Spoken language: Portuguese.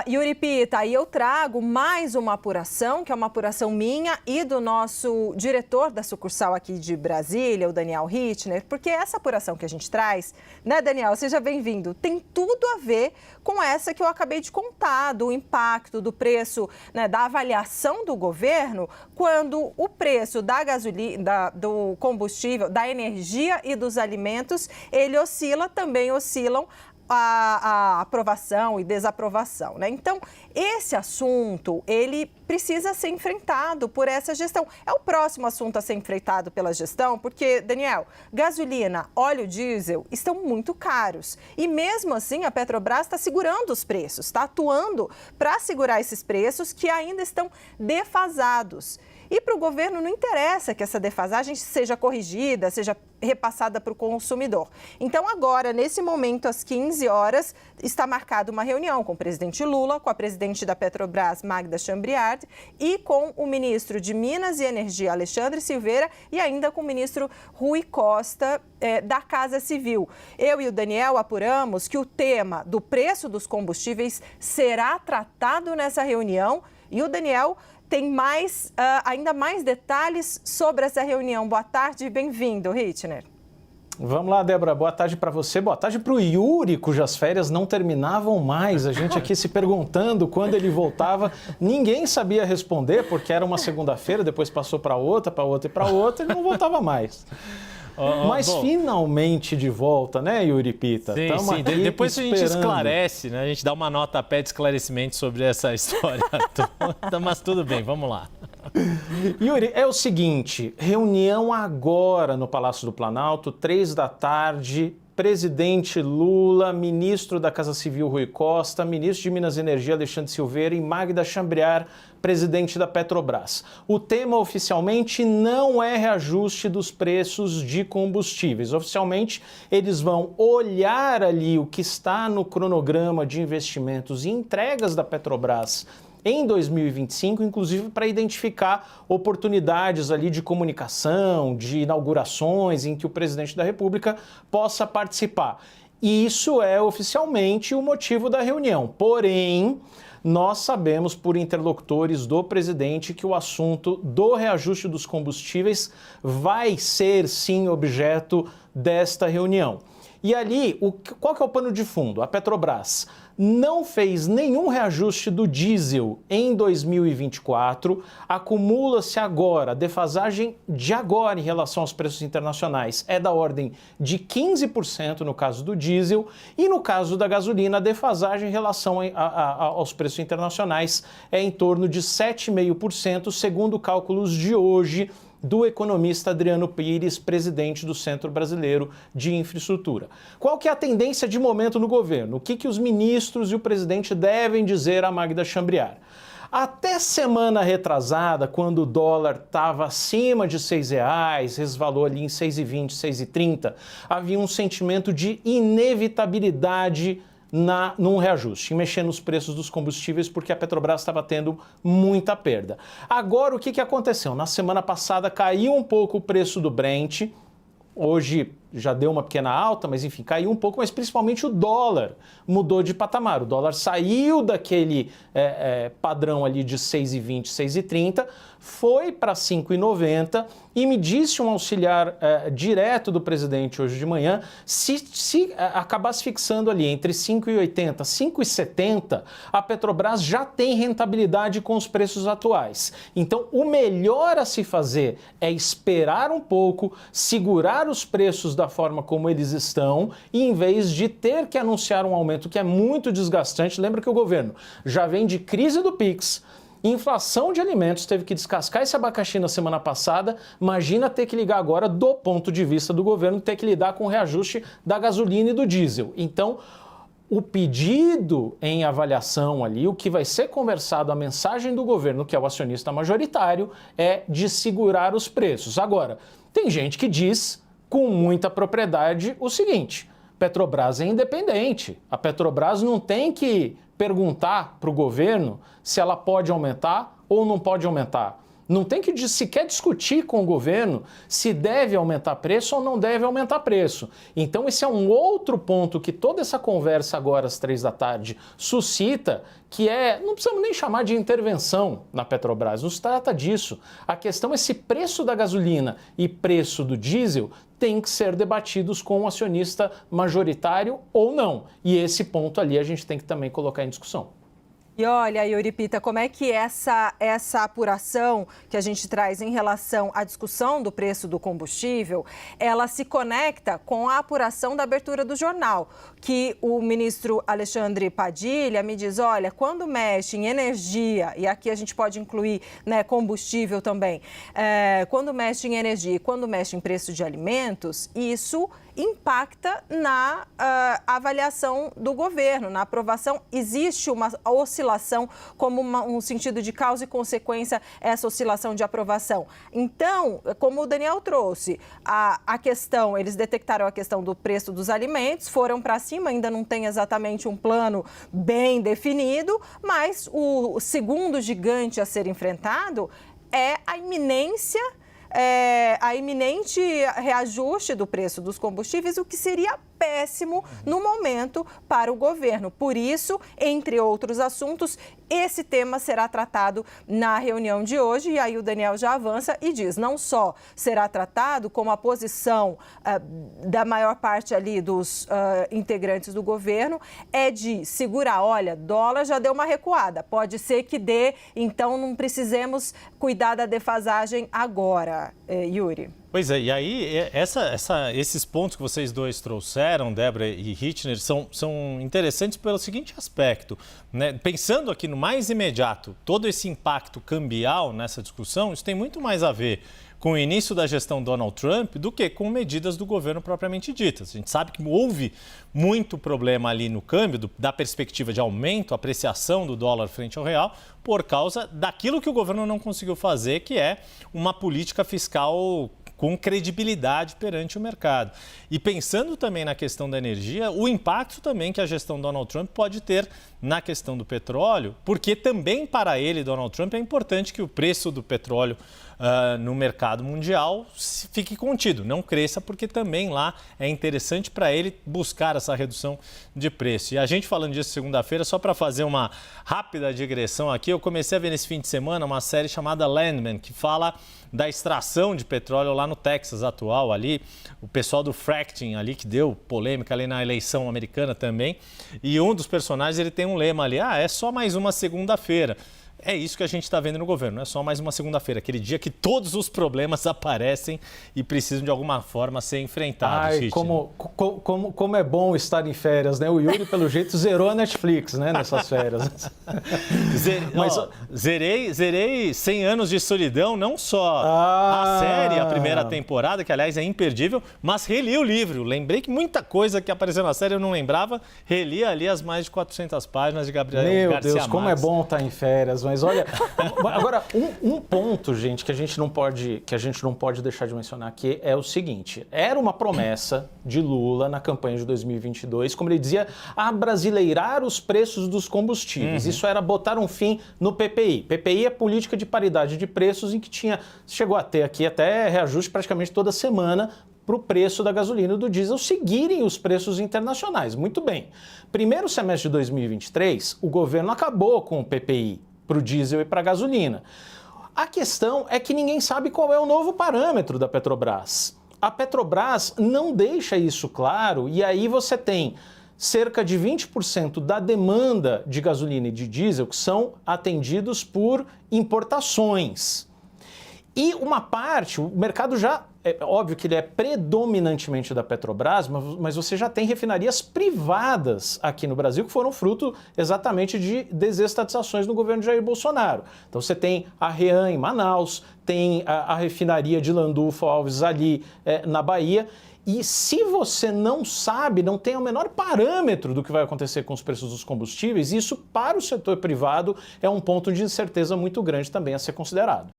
Yuri Pita, aí eu trago mais uma apuração, que é uma apuração minha e do nosso diretor da sucursal aqui de Brasília, o Daniel Hittner, porque essa apuração que a gente traz, né, Daniel, seja bem-vindo, tem tudo a ver com essa que eu acabei de contar, do impacto do preço, né, da avaliação do governo, quando o preço da gasolina, do combustível, da energia e dos alimentos, ele também oscilam a aprovação e desaprovação, né? Então, esse assunto, ele precisa ser enfrentado por essa gestão. É o próximo assunto a ser enfrentado pela gestão, porque, Daniel, gasolina, óleo diesel estão muito caros. E mesmo assim, a Petrobras está segurando os preços, está atuando para segurar esses preços que ainda estão defasados. E para o governo não interessa que essa defasagem seja corrigida, seja repassada para o consumidor. Então, agora, nesse momento, às 15 horas, está marcada uma reunião com o presidente Lula, com a presidente da Petrobras, Magda Chambriard, e com o ministro de Minas e Energia, Alexandre Silveira, e ainda com o ministro Rui Costa, da Casa Civil. Eu e o Daniel apuramos que o tema do preço dos combustíveis será tratado nessa reunião, e o Daniel tem ainda mais detalhes sobre essa reunião. Boa tarde e bem-vindo, Hittner. Vamos lá, Débora. Boa tarde para você. Boa tarde para o Yuri, cujas férias não terminavam mais. A gente aqui se perguntando quando ele voltava. Ninguém sabia responder, porque era uma segunda-feira, depois passou para outra e não voltava mais. Mas bom, finalmente de volta, né, Yuri Pita? Sim. Depois a gente esclarece, né? A gente dá uma nota a pé de esclarecimento sobre essa história toda, mas tudo bem, vamos lá. Yuri, é o seguinte, reunião agora no Palácio do Planalto, 3 da tarde, presidente Lula, ministro da Casa Civil Rui Costa, ministro de Minas e Energia Alexandre Silveira e Magda Chambriard, presidente da Petrobras. O tema oficialmente não é reajuste dos preços de combustíveis. Oficialmente, eles vão olhar ali o que está no cronograma de investimentos e entregas da Petrobras em 2025, inclusive para identificar oportunidades ali de comunicação, de inaugurações em que o presidente da República possa participar. E isso é oficialmente o motivo da reunião. Porém, nós sabemos por interlocutores do presidente que o assunto do reajuste dos combustíveis vai ser, sim, objeto desta reunião. E ali, qual que é o pano de fundo? A Petrobras não fez nenhum reajuste do diesel em 2024, acumula-se agora, a defasagem de agora em relação aos preços internacionais é da ordem de 15% no caso do diesel e no caso da gasolina a defasagem em relação aos preços internacionais é em torno de 7,5%, segundo cálculos de hoje do economista Adriano Pires, presidente do Centro Brasileiro de Infraestrutura. Qual que é a tendência de momento no governo? O que os ministros e o presidente devem dizer a Magda Chambriard? Até semana retrasada, quando o dólar estava acima de R$6, resvalou ali em 6,20, 6,30, havia um sentimento de inevitabilidade num reajuste, em mexer nos preços dos combustíveis, porque a Petrobras estava tendo muita perda. Agora, o que aconteceu? Na semana passada caiu um pouco o preço do Brent, hoje já deu uma pequena alta, mas enfim, caiu um pouco, mas principalmente o dólar mudou de patamar. O dólar saiu daquele padrão ali de 6,20, 6,30, foi para 5,90 e me disse um auxiliar direto do presidente hoje de manhã, se acabasse fixando ali entre 5,80 e 5,70, a Petrobras já tem rentabilidade com os preços atuais. Então, o melhor a se fazer é esperar um pouco, segurar os preços da forma como eles estão e em vez de ter que anunciar um aumento que é muito desgastante, lembra que o governo já vem de crise do Pix, inflação de alimentos, teve que descascar esse abacaxi na semana passada, imagina ter que ligar agora do ponto de vista do governo, ter que lidar com o reajuste da gasolina e do diesel. Então, o pedido em avaliação ali, o que vai ser conversado, a mensagem do governo, que é o acionista majoritário, é de segurar os preços. Agora, tem gente que diz com muita propriedade o seguinte: Petrobras é independente, a Petrobras não tem que perguntar para o governo se ela pode aumentar ou não pode aumentar. Não tem que sequer discutir com o governo se deve aumentar preço ou não deve aumentar preço. Então esse é um outro ponto que toda essa conversa agora às 3 da tarde suscita, que não precisamos nem chamar de intervenção na Petrobras, não se trata disso. A questão é se preço da gasolina e preço do diesel têm que ser debatidos com o acionista majoritário ou não. E esse ponto ali a gente tem que também colocar em discussão. E olha, Yuri Pita, como é que essa apuração que a gente traz em relação à discussão do preço do combustível, ela se conecta com a apuração da abertura do jornal, que o ministro Alexandre Padilha me diz, olha, quando mexe em energia, e aqui a gente pode incluir, né, combustível também, quando mexe em energia e quando mexe em preço de alimentos, isso impacta na avaliação do governo, na aprovação. Existe uma oscilação como um sentido de causa e consequência, essa oscilação de aprovação. Então, como o Daniel trouxe, a questão, eles detectaram a questão do preço dos alimentos, foram para cima, ainda não tem exatamente um plano bem definido, mas o segundo gigante a ser enfrentado é a iminente reajuste do preço dos combustíveis, o que seria péssimo no momento para o governo. Por isso, entre outros assuntos, esse tema será tratado na reunião de hoje. E aí o Daniel já avança e diz, não só será tratado, como a posição da maior parte ali dos integrantes do governo é de segurar, olha, dólar já deu uma recuada, pode ser que dê, então não precisemos cuidar da defasagem agora, Yuri. Pois é, e aí esses pontos que vocês dois trouxeram, Débora e Hittner, são interessantes pelo seguinte aspecto, né? Pensando aqui no mais imediato, todo esse impacto cambial nessa discussão, isso tem muito mais a ver com o início da gestão Donald Trump do que com medidas do governo propriamente ditas. A gente sabe que houve muito problema ali no câmbio, da perspectiva de aumento, apreciação do dólar frente ao real, por causa daquilo que o governo não conseguiu fazer, que é uma política fiscal com credibilidade perante o mercado. E pensando também na questão da energia, o impacto também que a gestão Donald Trump pode ter na questão do petróleo, porque também para ele, Donald Trump, é importante que o preço do petróleo no mercado mundial fique contido, não cresça, porque também lá é interessante para ele buscar essa redução de preço. E a gente falando disso segunda-feira, só para fazer uma rápida digressão aqui, eu comecei a ver nesse fim de semana uma série chamada Landman, que fala da extração de petróleo lá no Texas atual, ali, o pessoal do fracking ali, que deu polêmica ali na eleição americana também, e um dos personagens, ele tem um lema ali, é só mais uma segunda-feira. É isso que a gente está vendo no governo, não é só mais uma segunda-feira, aquele dia que todos os problemas aparecem e precisam de alguma forma ser enfrentados. Ai, como é bom estar em férias, né? O Yuri, pelo jeito, zerou a Netflix, né, nessas férias. Zerei 100 anos de solidão, não só a série, a primeira temporada, que aliás é imperdível, mas reli o livro. Lembrei que muita coisa que apareceu na série eu não lembrava, reli ali as mais de 400 páginas de Gabriel Garcia Marques. Meu Deus, como é bom estar em férias, mas olha, agora um ponto, gente, que a gente não pode deixar de mencionar aqui é o seguinte: era uma promessa de Lula na campanha de 2022, como ele dizia, abrasileirar os preços dos combustíveis. Isso era botar um fim no PPI. PPI é política de paridade de preços, em que chegou a ter aqui até reajuste praticamente toda semana para o preço da gasolina e do diesel seguirem os preços internacionais. Muito bem. Primeiro semestre de 2023, o governo acabou com o PPI para o diesel e para a gasolina. A questão é que ninguém sabe qual é o novo parâmetro da Petrobras. A Petrobras não deixa isso claro, e aí você tem cerca de 20% da demanda de gasolina e de diesel que são atendidos por importações. E uma parte, o mercado já, é óbvio que ele é predominantemente da Petrobras, mas você já tem refinarias privadas aqui no Brasil que foram fruto exatamente de desestatizações no governo de Jair Bolsonaro. Então você tem a REAM em Manaus, tem a refinaria de Landulfo Alves ali na Bahia. E se você não sabe, não tem o menor parâmetro do que vai acontecer com os preços dos combustíveis, isso para o setor privado é um ponto de incerteza muito grande também a ser considerado.